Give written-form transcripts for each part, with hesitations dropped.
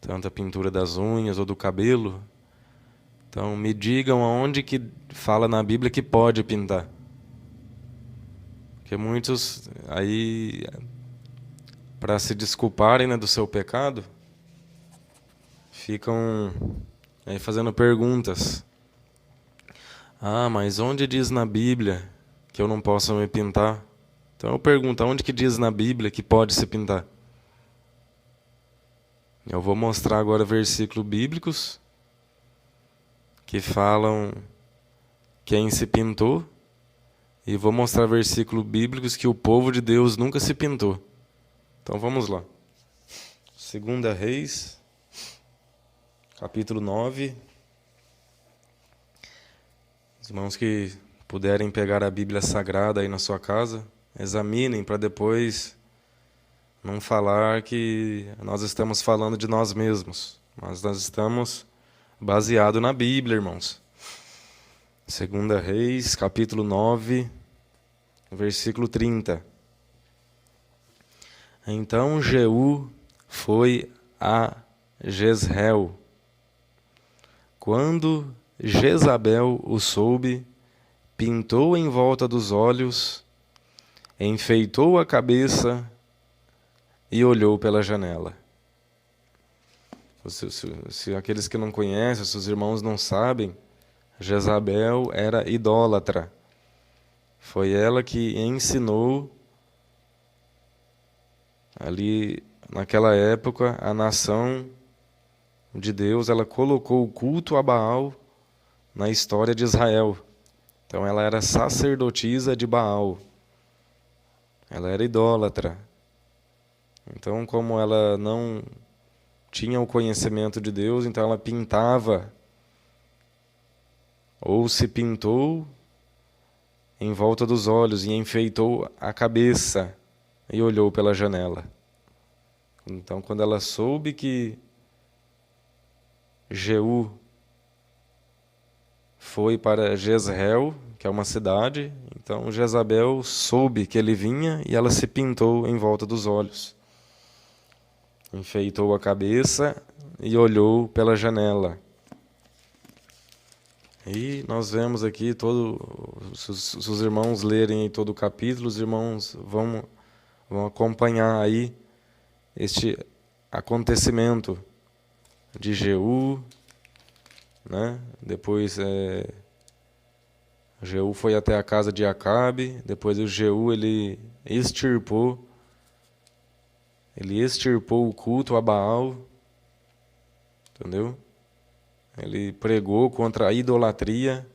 tanto a pintura das unhas ou do cabelo. Então, me digam aonde que fala na Bíblia que pode pintar. Porque muitos, aí, para se desculparem, né, do seu pecado, ficam aí fazendo perguntas. Ah, mas onde diz na Bíblia que eu não posso me pintar? Então eu pergunto, onde que diz na Bíblia que pode se pintar? Eu vou mostrar agora versículos bíblicos que falam quem se pintou, e vou mostrar versículos bíblicos que o povo de Deus nunca se pintou. Então vamos lá. 2 Reis, capítulo 9. Os irmãos que puderem pegar a Bíblia Sagrada aí na sua casa, examinem para depois não falar que nós estamos falando de nós mesmos, mas nós estamos baseados na Bíblia, irmãos. 2 Reis, capítulo 9, versículo 30. Então Jeú foi a Jezreel. Quando Jezabel o soube, pintou em volta dos olhos, enfeitou a cabeça e olhou pela janela. Se aqueles que não conhecem, se os irmãos não sabem, Jezabel era idólatra. Foi ela que ensinou, ali naquela época, a nação de Deus, ela colocou o culto a Baal na história de Israel. Então ela era sacerdotisa de Baal. Ela era idólatra. Então, como ela não tinha o conhecimento de Deus, então ela pintava, ou se pintou em volta dos olhos e enfeitou a cabeça e olhou pela janela. Então, quando ela soube que Jeú foi para Jezreel, que é uma cidade, então Jezabel soube que ele vinha e ela se pintou em volta dos olhos. Enfeitou a cabeça e olhou pela janela. E nós vemos aqui se os irmãos lerem todo o capítulo, os irmãos vão acompanhar aí este acontecimento de Jeú, né? Depois Jeú foi até a casa de Acabe, depois o Jeú ele extirpou o culto a Baal, entendeu? Ele pregou contra a idolatria.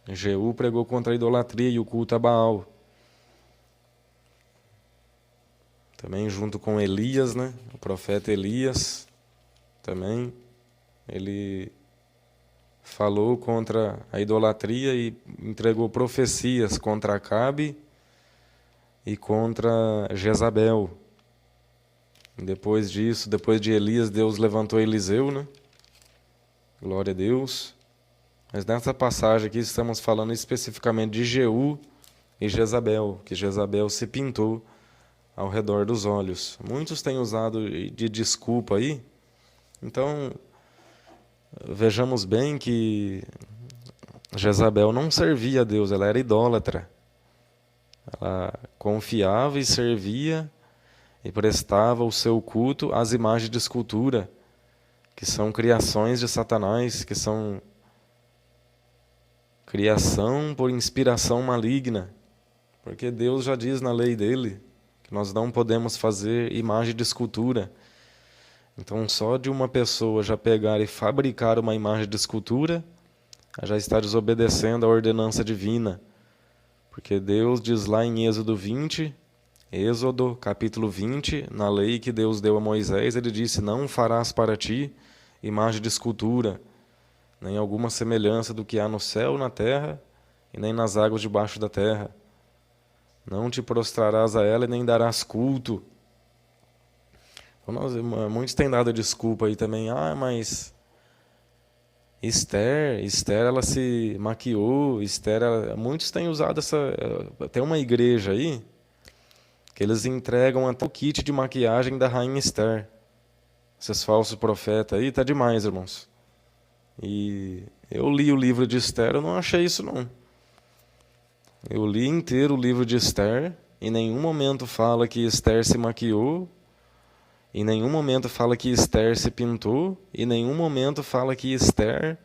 Jeú pregou contra a idolatria e o culto a Baal. Também junto com Elias, né? O profeta Elias, também, ele falou contra a idolatria e entregou profecias contra Acabe e contra Jezabel. Depois disso, depois de Elias, Deus levantou Eliseu, né? Glória a Deus. Mas nessa passagem aqui estamos falando especificamente de Jeú e Jezabel, que Jezabel se pintou ao redor dos olhos. Muitos têm usado de desculpa aí. Então, vejamos bem que Jezabel não servia a Deus, ela era idólatra. Ela confiava e servia e prestava o seu culto às imagens de escultura, que são criações de Satanás, que são criação por inspiração maligna. Porque Deus já diz na lei dele que nós não podemos fazer imagem de escultura. Então, só de uma pessoa já pegar e fabricar uma imagem de escultura, já está desobedecendo a ordenança divina. Porque Deus diz lá em Êxodo capítulo 20, na lei que Deus deu a Moisés, ele disse: não farás para ti imagem de escultura, nem alguma semelhança do que há no céu, na terra, e nem nas águas debaixo da terra. Não te prostrarás a ela e nem darás culto. Então, muitos têm dado desculpa aí também. Ah, mas Esther, ela se maquiou. Muitos têm usado essa... Tem uma igreja aí que eles entregam até o kit de maquiagem da rainha Esther. Esses falsos profetas aí, tá demais, irmãos. E eu li o livro de Esther, eu não achei isso não. Eu li inteiro o livro de Esther, em nenhum momento fala que Esther se maquiou, em nenhum momento fala que Esther se pintou, em nenhum momento fala que Esther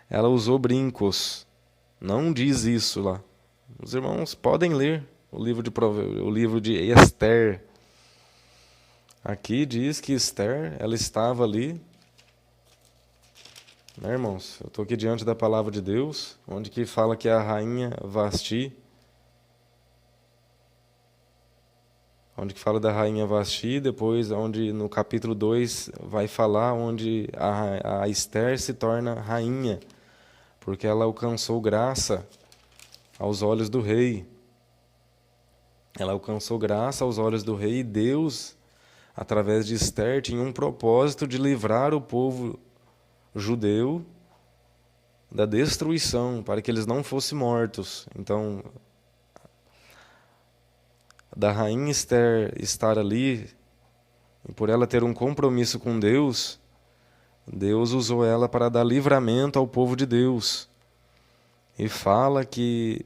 ela usou brincos. Não diz isso lá. Os irmãos podem ler o livro de Esther. Aqui diz que Esther, ela estava ali, né, irmãos? Eu estou aqui diante da palavra de Deus, onde que fala que a rainha Vasti, onde que fala da rainha Vasti, depois onde no capítulo 2 vai falar onde a Esther se torna rainha, porque ela alcançou graça aos olhos do rei. Ela alcançou graça aos olhos do rei e Deus, através de Esther, tinha um propósito de livrar o povo judeu da destruição, para que eles não fossem mortos. Então, da rainha Esther estar ali, e por ela ter um compromisso com Deus, Deus usou ela para dar livramento ao povo de Deus. E fala que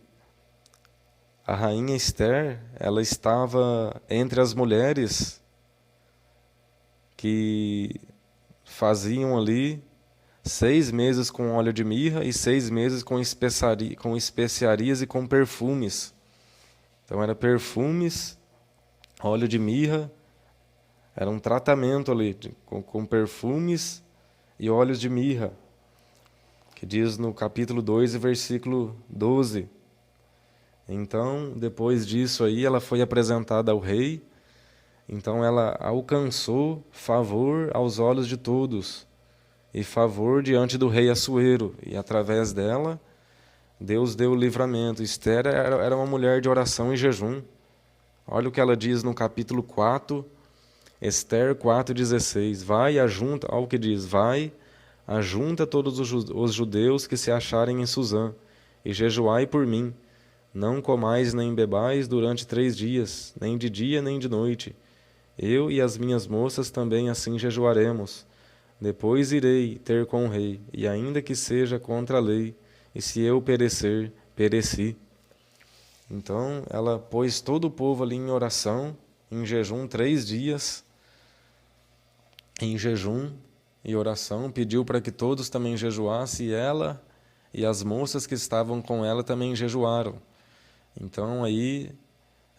a rainha Esther, ela estava entre as mulheres que faziam ali 6 meses com óleo de mirra e 6 meses com especiarias e com perfumes. Então era perfumes, óleo de mirra, era um tratamento ali com perfumes e óleos de mirra, que diz no capítulo 2, versículo 12. Então, depois disso aí, ela foi apresentada ao rei. Então ela alcançou favor aos olhos de todos e favor diante do rei Assuero. E através dela, Deus deu o livramento. Esther era uma mulher de oração e jejum. Olha o que ela diz no capítulo 4, Esther 4,16. Vai, ajunta, olha o que diz, vai, ajunta todos os judeus que se acharem em Suzã, e jejuai por mim. Não comais nem bebais durante 3 dias, nem de dia nem de noite. Eu e as minhas moças também assim jejuaremos. Depois irei ter com o rei, e ainda que seja contra a lei, e se eu perecer, pereci. Então, ela pôs todo o povo ali em oração, em jejum 3 dias, em jejum e oração, pediu para que todos também jejuassem, e ela e as moças que estavam com ela também jejuaram. Então, aí,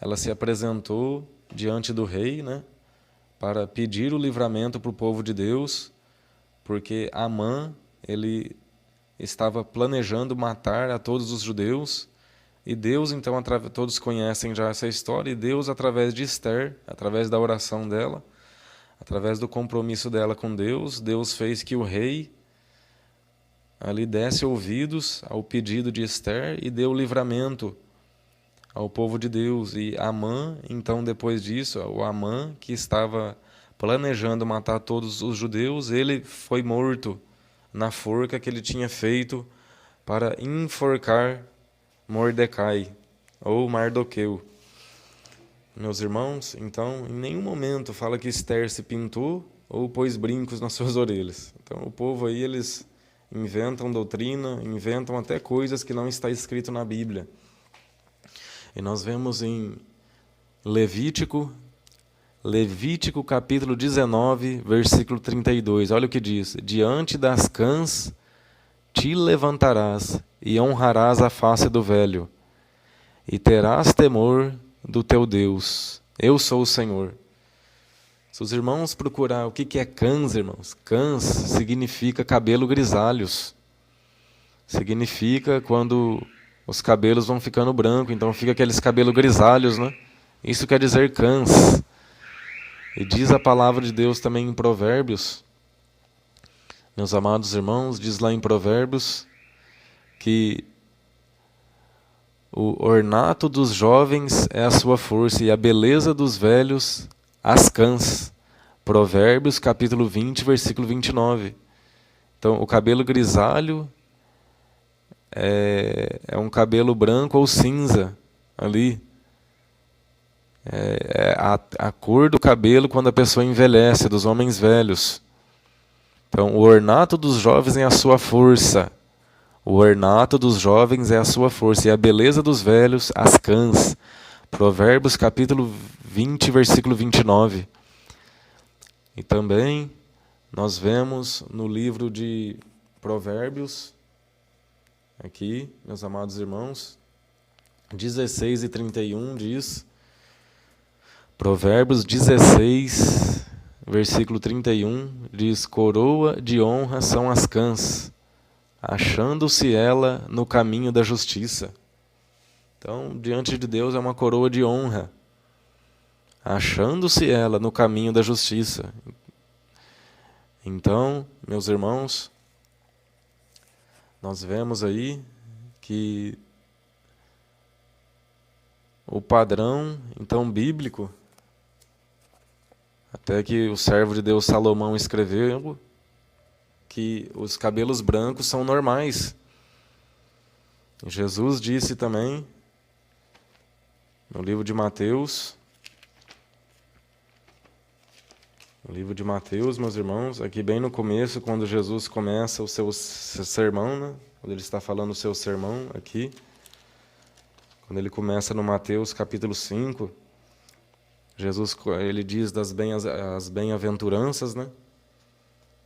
ela se apresentou diante do rei, né, para pedir o livramento para o povo de Deus, porque Amã, ele estava planejando matar a todos os judeus, e Deus, então, todos conhecem já essa história, e Deus, através de Esther, através da oração dela, através do compromisso dela com Deus, Deus fez que o rei ali desse ouvidos ao pedido de Esther e deu livramento ao povo de Deus. E Amã, então, depois disso, o Amã, que estava planejando matar todos os judeus, ele foi morto na forca que ele tinha feito para enforcar Mordecai, ou Mardoqueu. Meus irmãos, então, em nenhum momento fala que Esther se pintou ou pôs brincos nas suas orelhas. Então, o povo aí, eles inventam doutrina, inventam até coisas que não está escrito na Bíblia. E nós vemos em Levítico capítulo 19, versículo 32. Olha o que diz: diante das cãs te levantarás e honrarás a face do velho, e terás temor do teu Deus. Eu sou o Senhor. Se os irmãos procurar o que é cãs, irmãos, cãs significa cabelo grisalhos. Significa quando os cabelos vão ficando brancos, então fica aqueles cabelos grisalhos, né? Isso quer dizer cãs. E diz a palavra de Deus também em Provérbios, meus amados irmãos, diz lá em Provérbios que o ornato dos jovens é a sua força e a beleza dos velhos as cãs. Provérbios capítulo 20, versículo 29. Então, o cabelo grisalho é um cabelo branco ou cinza ali. É a cor do cabelo quando a pessoa envelhece, dos homens velhos. Então, o ornato dos jovens é a sua força. O ornato dos jovens é a sua força, e a beleza dos velhos, as cãs. Provérbios capítulo 20, versículo 29. E também nós vemos no livro de Provérbios, aqui, meus amados irmãos, 16 e 31 diz, Provérbios 16, versículo 31, diz: coroa de honra são as cãs, achando-se ela no caminho da justiça. Então, diante de Deus é uma coroa de honra, achando-se ela no caminho da justiça. Então, meus irmãos, nós vemos aí que o padrão, então, bíblico, até que o servo de Deus Salomão escreveu, que os cabelos brancos são normais. Jesus disse também, no livro de Mateus, meus irmãos, aqui bem no começo, quando Jesus começa o seu sermão, né? Quando ele está falando o seu sermão aqui, quando ele começa no Mateus capítulo 5, Jesus ele diz as bem-aventuranças, né?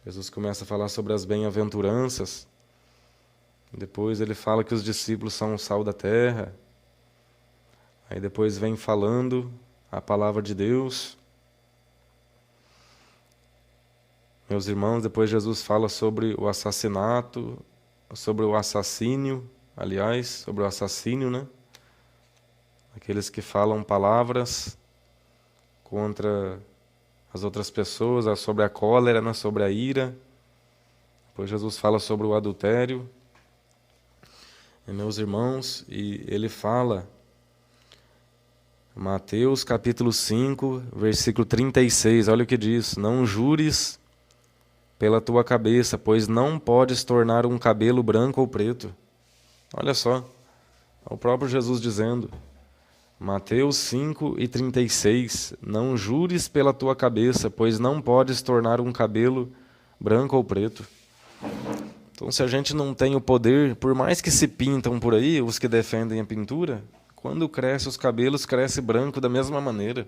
Jesus começa a falar sobre as bem-aventuranças. Depois ele fala que os discípulos são o sal da terra. Aí depois vem falando a palavra de Deus. Meus irmãos, depois Jesus fala sobre o assassinato, sobre o assassínio, sobre o assassínio, né? Aqueles que falam palavras contra as outras pessoas, sobre a cólera, né? Sobre a ira. Depois Jesus fala sobre o adultério. E, meus irmãos, e ele fala, Mateus capítulo 5, versículo 36, olha o que diz: não jures pela tua cabeça, pois não podes tornar um cabelo branco ou preto. Olha só, é o próprio Jesus dizendo, Mateus 5 e 36, não jures pela tua cabeça, pois não podes tornar um cabelo branco ou preto. Então, se a gente não tem o poder, por mais que se pintam por aí, os que defendem a pintura, quando cresce os cabelos, cresce branco da mesma maneira.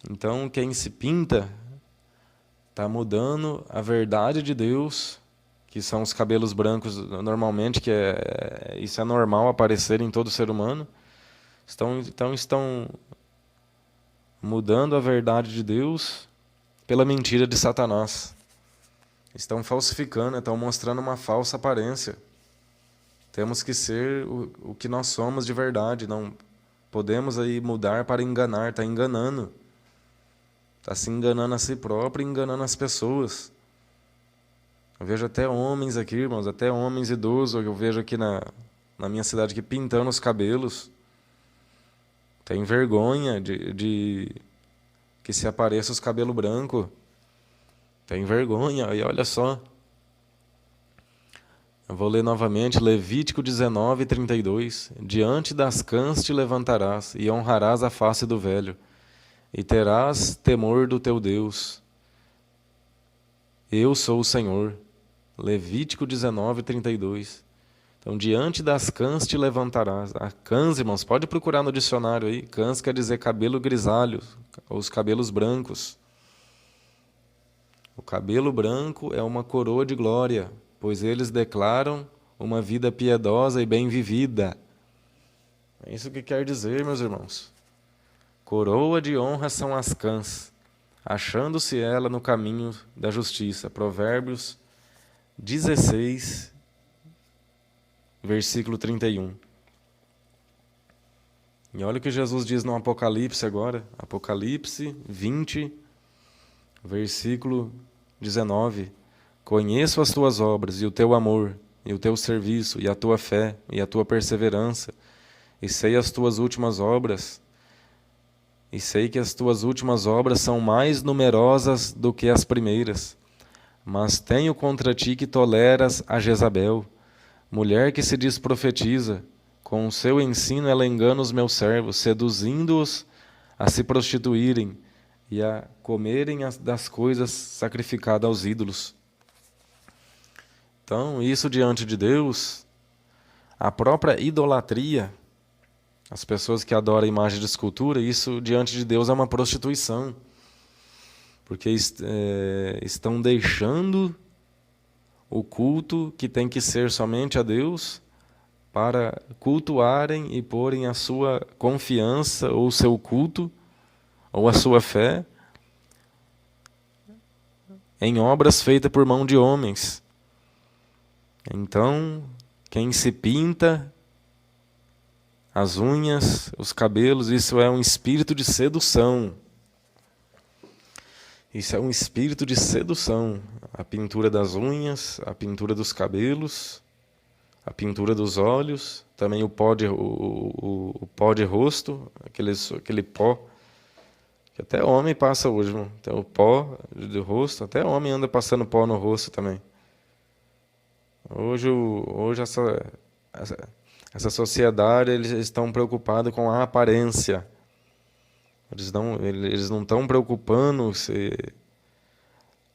Então, quem se pinta está mudando a verdade de Deus, que são os cabelos brancos normalmente, isso é normal aparecer em todo ser humano. Estão mudando a verdade de Deus pela mentira de Satanás. Estão falsificando, estão mostrando uma falsa aparência. Temos que ser o que nós somos de verdade. Não podemos aí mudar para enganar. Está enganando. Está se enganando a si próprio e enganando as pessoas. Eu vejo até homens aqui, irmãos, até homens idosos, eu vejo aqui na minha cidade aqui, pintando os cabelos. Tem vergonha de que se apareça os cabelos brancos. Tem vergonha, e olha só. Eu vou ler novamente, Levítico 19, 32. Diante das cãs te levantarás, e honrarás a face do velho, e terás temor do teu Deus. Eu sou o Senhor. Levítico 19, 32. Então, diante das cãs te levantarás. A cãs, irmãos, pode procurar no dicionário aí. Cãs quer dizer cabelo grisalho, ou os cabelos brancos. O cabelo branco é uma coroa de glória, pois eles declaram uma vida piedosa e bem vivida. É isso que quer dizer, meus irmãos. Coroa de honra são as cãs, achando-se ela no caminho da justiça. Provérbios 16, versículo 31. E olha o que Jesus diz no Apocalipse agora. Apocalipse 20, versículo 19. Conheço as tuas obras e o teu amor, e o teu serviço, e a tua fé, e a tua perseverança, e sei as tuas últimas obras, e sei que as tuas últimas obras são mais numerosas do que as primeiras. Mas tenho contra ti que toleras a Jezabel, mulher que se diz profetiza. Com o seu ensino ela engana os meus servos, seduzindo-os a se prostituírem, e a comerem das coisas sacrificadas aos ídolos. Então, isso diante de Deus, a própria idolatria, as pessoas que adoram a imagem de escultura, isso diante de Deus é uma prostituição. Porque estão deixando o culto que tem que ser somente a Deus para cultuarem e porem a sua confiança ou o seu culto ou a sua fé em obras feitas por mão de homens. Então, quem se pinta as unhas, os cabelos, isso é um espírito de sedução. Isso é um espírito de sedução. A pintura das unhas, a pintura dos cabelos, a pintura dos olhos, também o pó de rosto, aquele pó, que até homem passa hoje, irmão. Então, o pó de rosto, até homem anda passando pó no rosto também. Hoje essa sociedade, eles estão preocupados com a aparência. Eles não estão preocupando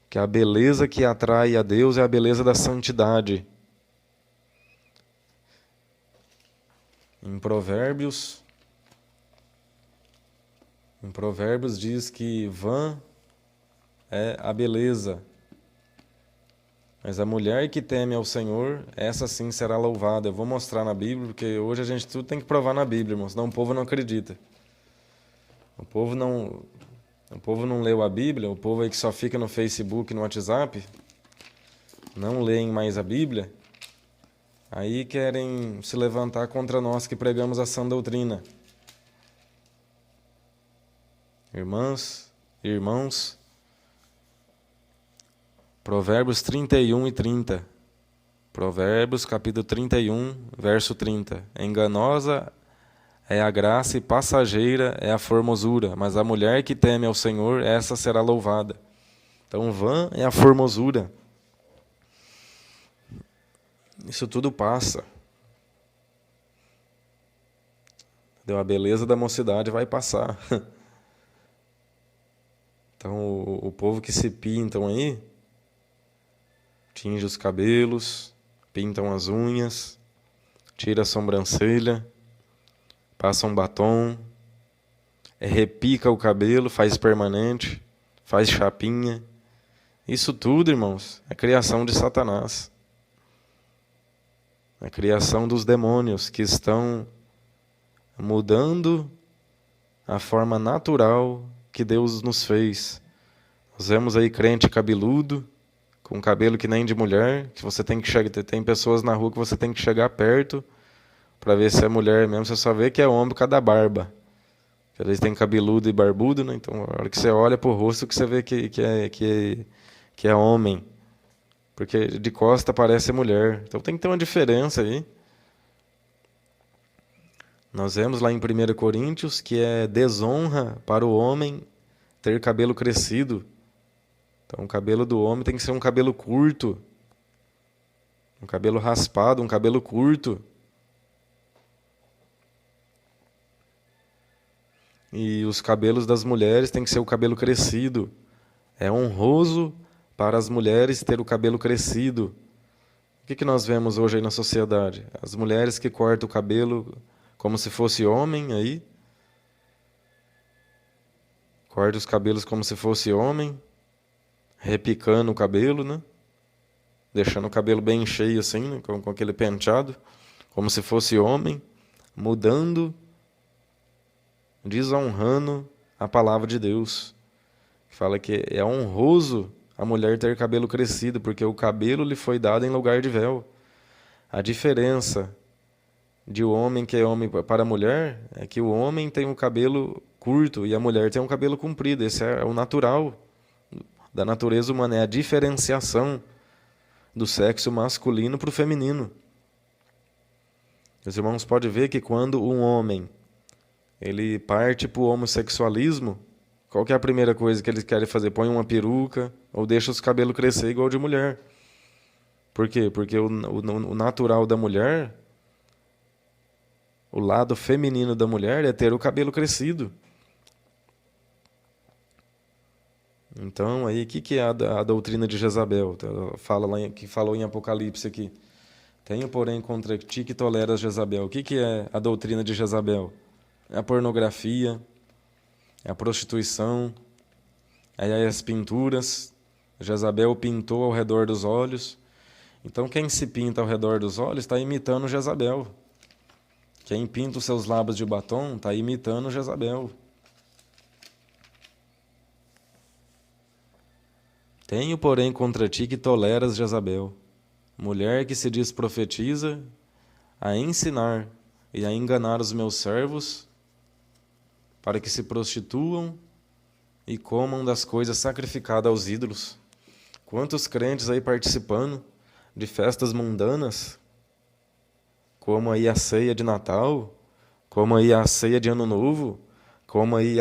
que a beleza que atrai a Deus é a beleza da santidade. Em Provérbios diz que vã é a beleza, mas a mulher que teme ao Senhor, essa sim será louvada. Eu vou mostrar na Bíblia, porque hoje a gente tudo tem que provar na Bíblia, irmão, senão o povo não acredita. O povo não leu a Bíblia, o povo aí que só fica no Facebook, no WhatsApp, não leem mais a Bíblia, aí querem se levantar contra nós que pregamos a sã doutrina. Irmãs, irmãos, Provérbios 31 e 30. Provérbios capítulo 31, verso 30. Enganosa é a graça e passageira é a formosura, mas a mulher que teme ao Senhor, essa será louvada. Então, vã é a formosura. Isso tudo passa. A beleza da mocidade vai passar. Então, o povo que se pintam aí, tinge os cabelos, pintam as unhas, tira a sobrancelha, passa um batom, repica o cabelo, faz permanente, faz chapinha. Isso tudo, irmãos, é criação de Satanás. É criação dos demônios que estão mudando a forma natural que Deus nos fez. Nós vemos aí crente cabeludo, com cabelo que nem de mulher, que você tem que chegar, tem pessoas na rua que você tem que chegar perto para ver se é mulher mesmo, você só vê que é homem por causa da barba. Às vezes tem cabeludo e barbudo, né? Então, a hora que você olha pro rosto, que você vê que é homem. Porque de costa parece mulher. Então tem que ter uma diferença aí. Nós vemos lá em 1 Coríntios que é desonra para o homem ter cabelo crescido. Então o cabelo do homem tem que ser um cabelo curto. Um cabelo raspado, um cabelo curto. E os cabelos das mulheres tem que ser o cabelo crescido. É honroso para as mulheres ter o cabelo crescido. O que nós vemos hoje aí na sociedade? As mulheres que cortam o cabelo como se fosse homem aí. Corta os cabelos como se fosse homem. Repicando o cabelo, né? Deixando o cabelo bem cheio assim, né? com aquele penteado. Como se fosse homem. Mudando, desonrando a palavra de Deus. Fala que é honroso a mulher ter cabelo crescido, porque o cabelo lhe foi dado em lugar de véu. A diferença de o homem que é homem para a mulher é que o homem tem um cabelo curto e a mulher tem um cabelo comprido. Esse é o natural da natureza humana, é a diferenciação do sexo masculino para o feminino. Os irmãos podem ver que quando um homem ele parte para o homossexualismo, qual que é a primeira coisa que eles querem fazer? Põe uma peruca ou deixa os cabelos crescer igual de mulher. Por quê? Porque o natural da mulher, o lado feminino da mulher é ter o cabelo crescido. Então, aí, o que é a doutrina de Jezabel? Que falou em Apocalipse aqui. Tenho, porém, contra ti que toleras Jezabel. O que é a doutrina de Jezabel? É a pornografia, é a prostituição, é as pinturas. Jezabel pintou ao redor dos olhos. Então, quem se pinta ao redor dos olhos está imitando Jezabel. Quem pinta os seus lábios de batom está imitando Jezabel. Tenho, porém, contra ti que toleras Jezabel, mulher que se diz profetiza, a ensinar e a enganar os meus servos, para que se prostituam e comam das coisas sacrificadas aos ídolos. Quantos crentes aí participando de festas mundanas, como aí a ceia de Natal, como aí a ceia de Ano Novo, como aí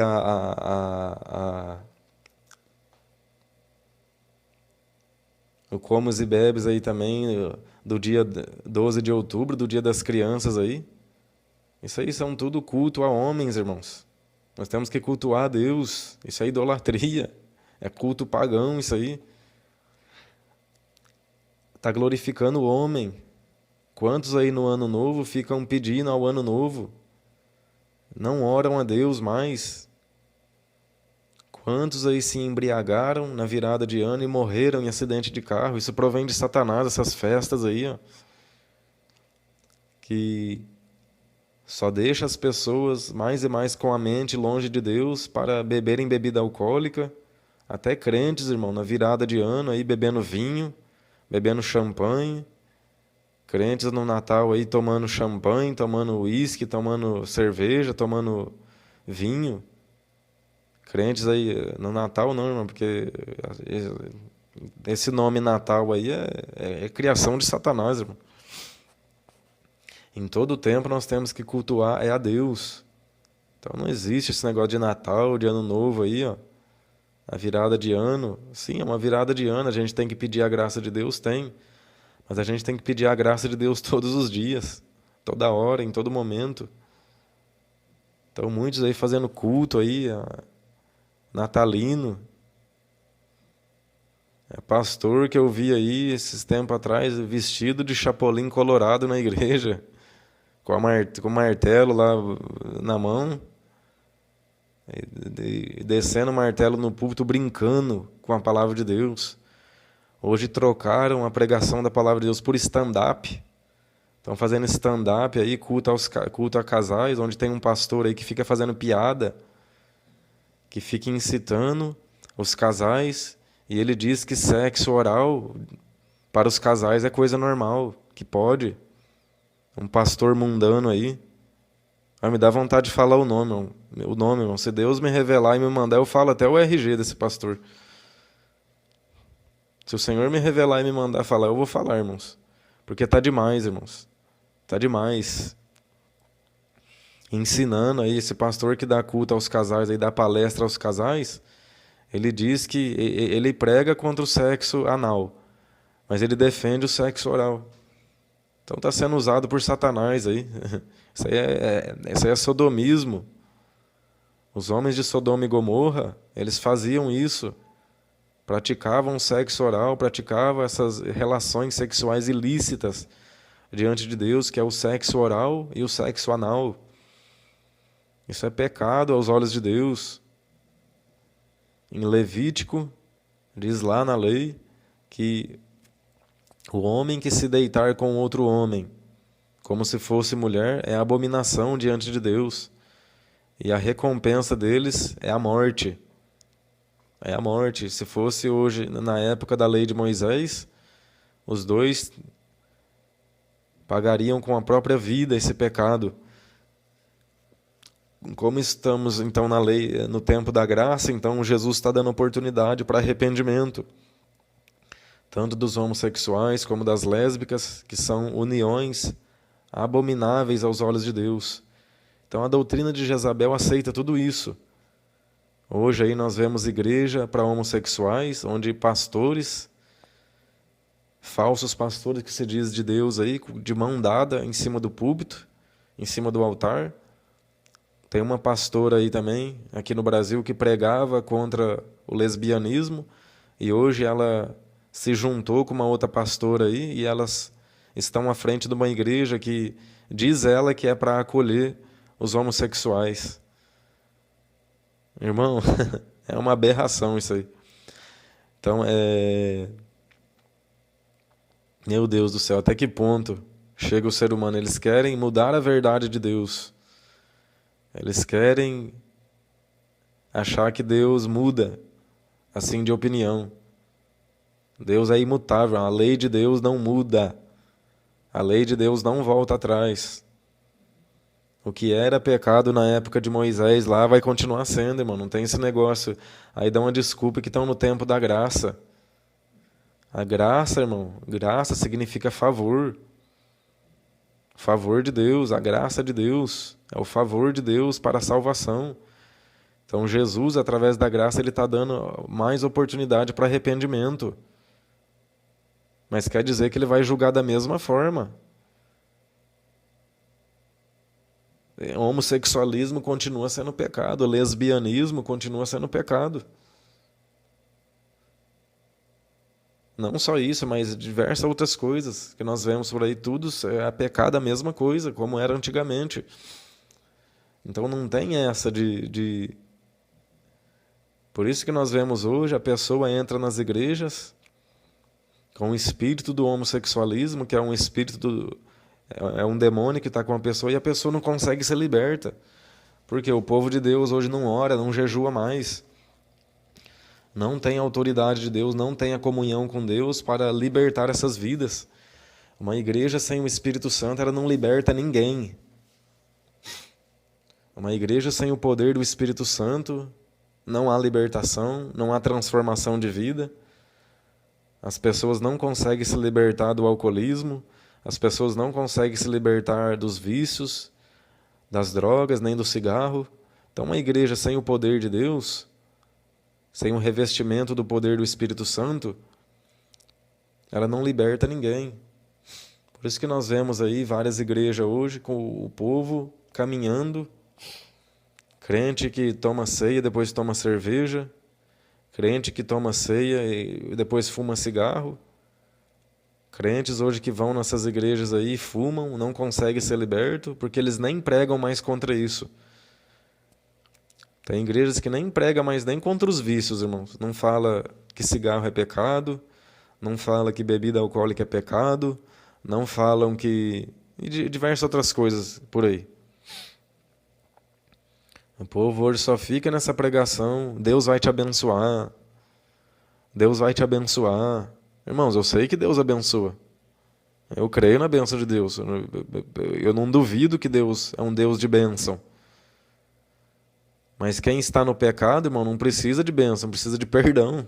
o Comes e Bebes aí também, do dia 12 de outubro, do dia das crianças aí. Isso aí são tudo culto a homens, irmãos. Nós temos que cultuar a Deus. Isso é idolatria. É culto pagão, isso aí. Está glorificando o homem. Quantos aí no ano novo ficam pedindo ao ano novo? Não oram a Deus mais. Quantos aí se embriagaram na virada de ano e morreram em acidente de carro? Isso provém de Satanás, essas festas aí, ó, que só deixa as pessoas mais e mais com a mente longe de Deus para beberem bebida alcoólica. Até crentes, irmão, na virada de ano aí bebendo vinho, bebendo champanhe. Crentes no Natal aí tomando champanhe, tomando uísque, tomando cerveja, tomando vinho. Crentes aí no Natal não, irmão, porque esse nome Natal aí é criação de Satanás, irmão. Em todo tempo nós temos que cultuar a Deus. Então não existe esse negócio de Natal, de Ano Novo aí, ó. A virada de ano, sim, é uma virada de ano, a gente tem que pedir a graça de Deus, tem. Mas a gente tem que pedir a graça de Deus todos os dias, toda hora, em todo momento. Então muitos aí fazendo culto aí, natalino. É pastor que eu vi aí esses tempos atrás, vestido de chapolim colorado na igreja, com o martelo lá na mão, e descendo o martelo no púlpito, brincando com a palavra de Deus. Hoje trocaram a pregação da palavra de Deus por stand-up. Estão fazendo stand-up aí, culto a casais, onde tem um pastor aí que fica fazendo piada, que fica incitando os casais, e ele diz que sexo oral para os casais é coisa normal, que pode. Um pastor mundano aí. Me dá vontade de falar o nome, irmão. Se Deus me revelar e me mandar, eu falo até o RG desse pastor. Se o Senhor me revelar e me mandar falar, eu vou falar, irmãos. Porque está demais, irmãos. Está demais. Ensinando aí, esse pastor que dá culto aos casais, aí dá palestra aos casais, ele diz que ele prega contra o sexo anal, mas ele defende o sexo oral. Então está sendo usado por Satanás aí. Isso aí é sodomismo. Os homens de Sodoma e Gomorra, eles faziam isso. Praticavam sexo oral, praticavam essas relações sexuais ilícitas diante de Deus, que é o sexo oral e o sexo anal. Isso é pecado aos olhos de Deus. Em Levítico, diz lá na lei que o homem que se deitar com outro homem, como se fosse mulher, é abominação diante de Deus. E a recompensa deles é a morte. É a morte. Se fosse hoje, na época da lei de Moisés, os dois pagariam com a própria vida esse pecado. Como estamos então na lei, no tempo da graça, então Jesus está dando oportunidade para arrependimento, tanto dos homossexuais como das lésbicas, que são uniões abomináveis aos olhos de Deus. Então a doutrina de Jezabel aceita tudo isso. Hoje aí nós vemos igreja para homossexuais, onde pastores, falsos pastores que se diz de Deus aí, de mão dada em cima do púlpito, em cima do altar, Tem uma pastora aí também, aqui no Brasil, que pregava contra o lesbianismo, e hoje ela se juntou com uma outra pastora aí, e elas estão à frente de uma igreja que diz ela que é para acolher os homossexuais. Irmão, é uma aberração isso aí. Então, meu Deus do céu, até que ponto chega o ser humano? Eles querem mudar a verdade de Deus. Eles querem achar que Deus muda, assim, de opinião. Deus é imutável, a lei de Deus não muda. A lei de Deus não volta atrás. O que era pecado na época de Moisés lá vai continuar sendo, irmão. Não tem esse negócio. Aí dá uma desculpa que estão no tempo da graça. A graça, irmão, graça significa favor. Favor de Deus, a graça de Deus. É o favor de Deus para a salvação. Então Jesus, através da graça, ele está dando mais oportunidade para arrependimento. Mas quer dizer que ele vai julgar da mesma forma. O homossexualismo continua sendo pecado, o lesbianismo continua sendo pecado. Não só isso, mas diversas outras coisas que nós vemos por aí, tudo é pecado a mesma coisa, como era antigamente. Então não tem essa de... Por isso que nós vemos hoje, a pessoa entra nas igrejas com o espírito do homossexualismo, que é um espírito é um demônio que está com a pessoa, e a pessoa não consegue ser liberta. Porque o povo de Deus hoje não ora, não jejua mais. Não tem a autoridade de Deus, não tem a comunhão com Deus para libertar essas vidas. Uma igreja sem o Espírito Santo, ela não liberta ninguém. Uma igreja sem o poder do Espírito Santo, não há libertação, não há transformação de vida. As pessoas não conseguem se libertar do alcoolismo, as pessoas não conseguem se libertar dos vícios, das drogas, nem do cigarro. Então, uma igreja sem o poder de Deus, sem o revestimento do poder do Espírito Santo, ela não liberta ninguém. Por isso que nós vemos aí várias igrejas hoje com o povo caminhando, crente que toma ceia, depois toma cerveja, crente que toma ceia e depois fuma cigarro, crentes hoje que vão nessas igrejas aí, fumam, não conseguem ser libertos, porque eles nem pregam mais contra isso. Tem igrejas que nem pregam mais nem contra os vícios, irmãos. Não fala que cigarro é pecado, não fala que bebida alcoólica é pecado, não falam que... e diversas outras coisas por aí. O povo hoje só fica nessa pregação, Deus vai te abençoar, Deus vai te abençoar. Irmãos, eu sei que Deus abençoa. Eu creio na bênção de Deus. Eu não duvido que Deus é um Deus de bênção. Mas quem está no pecado, irmão, não precisa de bênção, precisa de perdão.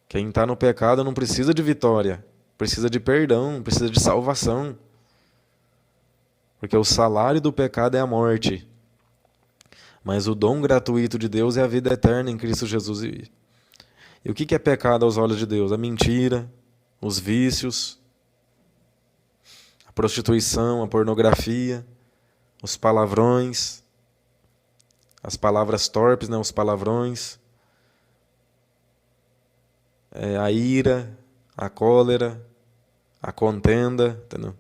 Quem está no pecado não precisa de vitória, precisa de perdão, precisa de salvação. Porque o salário do pecado é a morte. Mas o dom gratuito de Deus é a vida eterna em Cristo Jesus. E o que é pecado aos olhos de Deus? A mentira, os vícios, a prostituição, a pornografia, os palavrões, as palavras torpes, né, os palavrões, a ira, a cólera, a contenda, entendeu?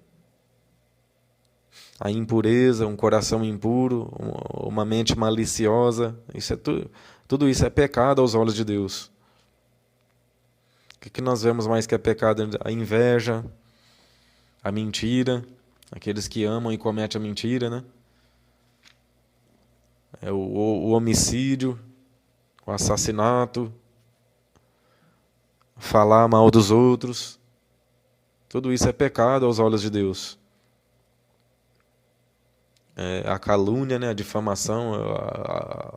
A impureza, um coração impuro, uma mente maliciosa, tudo isso é pecado aos olhos de Deus. O que nós vemos mais que é pecado? A inveja, a mentira, aqueles que amam e cometem a mentira, né? O homicídio, o assassinato, falar mal dos outros. Tudo isso é pecado aos olhos de Deus. A calúnia, né? A difamação,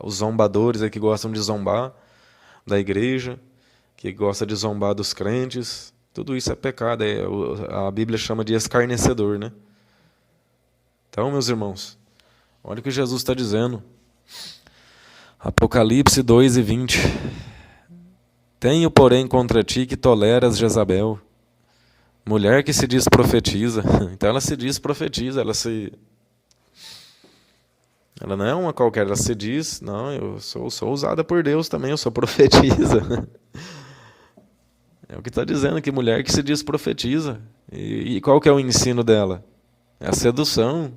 os zombadores que gostam de zombar da igreja, que gosta de zombar dos crentes, tudo isso é pecado. A Bíblia chama de escarnecedor, né? Então, meus irmãos, olha o que Jesus está dizendo. Apocalipse 2:20. Tenho, porém, contra ti que toleras Jezabel, mulher que se diz profetiza. Então ela se diz profetiza, ela se Ela não é uma qualquer, ela se diz, não, eu sou usada por Deus também, eu sou profetisa. É o que está dizendo aqui, mulher que se diz profetiza. E qual que é o ensino dela? É a sedução,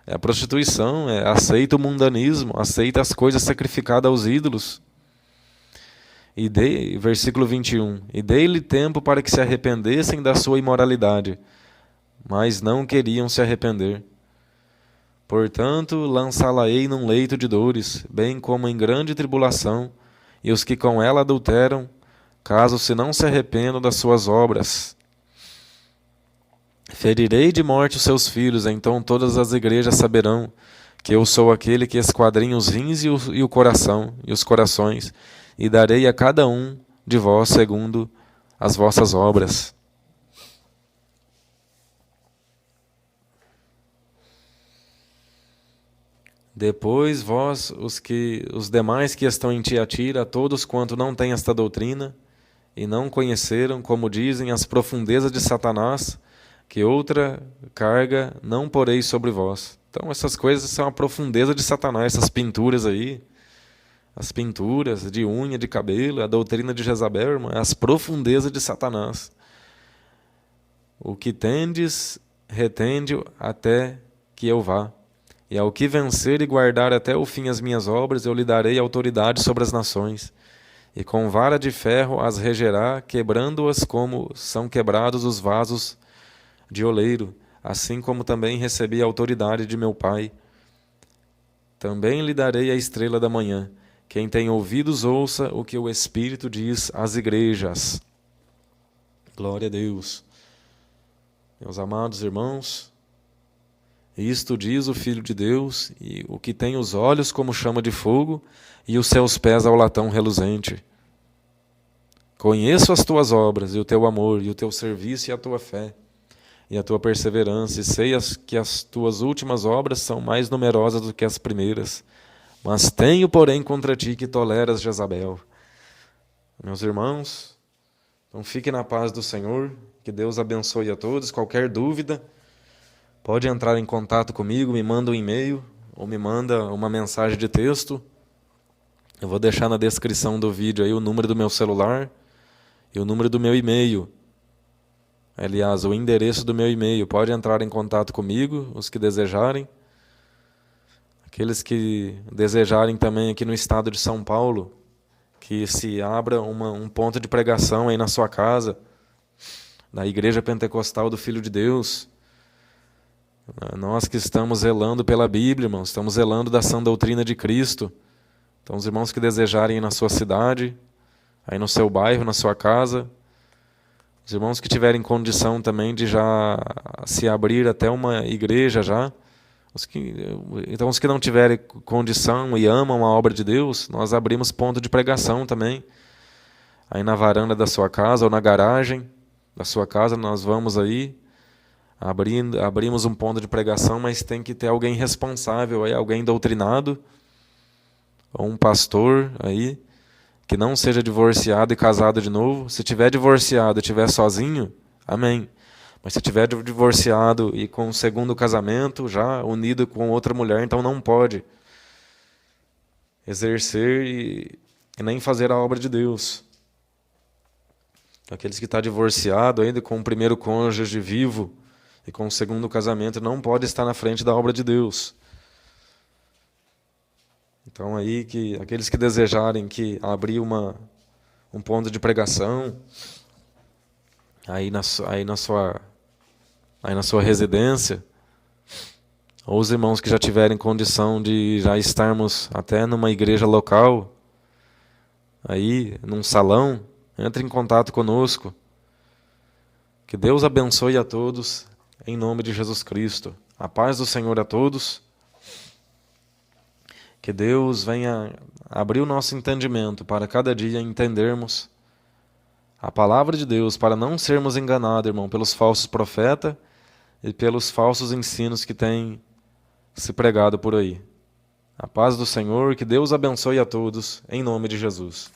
é a prostituição, aceita o mundanismo, aceita as coisas sacrificadas aos ídolos. Versículo 21, e dei-lhe tempo para que se arrependessem da sua imoralidade, mas não queriam se arrepender. Portanto, lançá-la-ei num leito de dores, bem como em grande tribulação, e os que com ela adulteram, caso se não se arrependam das suas obras. Ferirei de morte os seus filhos, então todas as igrejas saberão que eu sou aquele que esquadrinha os rins e o coração, e os corações, e darei a cada um de vós segundo as vossas obras. Depois vós, os demais que estão em Tiatira, todos quanto não têm esta doutrina, e não conheceram, como dizem, as profundezas de Satanás, que outra carga não porei sobre vós. Então essas coisas são a profundeza de Satanás, essas pinturas aí, as pinturas de unha, de cabelo, a doutrina de Jezabel, irmão, é as profundezas de Satanás. O que tendes, retende até que eu vá. E ao que vencer e guardar até o fim as minhas obras, eu lhe darei autoridade sobre as nações. E com vara de ferro as regerá, quebrando-as como são quebrados os vasos de oleiro, assim como também recebi a autoridade de meu Pai. Também lhe darei a estrela da manhã. Quem tem ouvidos, ouça o que o Espírito diz às igrejas. Glória a Deus. Meus amados irmãos, isto diz o Filho de Deus, e o que tem os olhos como chama de fogo, e os seus pés ao latão reluzente. Conheço as tuas obras, e o teu amor, e o teu serviço, e a tua fé, e a tua perseverança, e sei que as tuas últimas obras são mais numerosas do que as primeiras. Mas tenho, porém, contra ti que toleras Jezabel. Meus irmãos, então fiquem na paz do Senhor, que Deus abençoe a todos. Qualquer dúvida, pode entrar em contato comigo, me manda um e-mail ou me manda uma mensagem de texto. Eu vou deixar na descrição do vídeo aí o número do meu celular e o número do meu e-mail. Aliás, o endereço do meu e-mail. Pode entrar em contato comigo, os que desejarem. Aqueles que desejarem também aqui no estado de São Paulo, que se abra um ponto de pregação aí na sua casa, da Igreja Pentecostal do Filho de Deus. Nós que estamos zelando pela Bíblia, irmãos, estamos zelando da sã doutrina de Cristo. Então, os irmãos que desejarem ir na sua cidade, aí no seu bairro, na sua casa, os irmãos que tiverem condição também de já se abrir até uma igreja já, então os que não tiverem condição e amam a obra de Deus, nós abrimos ponto de pregação também. Aí na varanda da sua casa ou na garagem da sua casa, nós vamos aí, abrimos um ponto de pregação, mas tem que ter alguém responsável, aí, alguém doutrinado, ou um pastor aí, que não seja divorciado e casado de novo. Se tiver divorciado e estiver sozinho, amém. Mas se tiver divorciado e com um segundo casamento, já unido com outra mulher, então não pode exercer e nem fazer a obra de Deus. Aqueles que estão divorciados ainda com o primeiro cônjuge vivo e com o segundo casamento, não pode estar na frente da obra de Deus. Então aí que aqueles que desejarem que abrir um ponto de pregação aí na sua residência, ou os irmãos que já tiverem condição de já estarmos até numa igreja local, aí num salão, entre em contato conosco. Que Deus abençoe a todos, em nome de Jesus Cristo. A paz do Senhor a todos. Que Deus venha abrir o nosso entendimento para cada dia entendermos a palavra de Deus, para não sermos enganados, irmão, pelos falsos profetas e pelos falsos ensinos que têm se pregado por aí. A paz do Senhor, que Deus abençoe a todos, em nome de Jesus.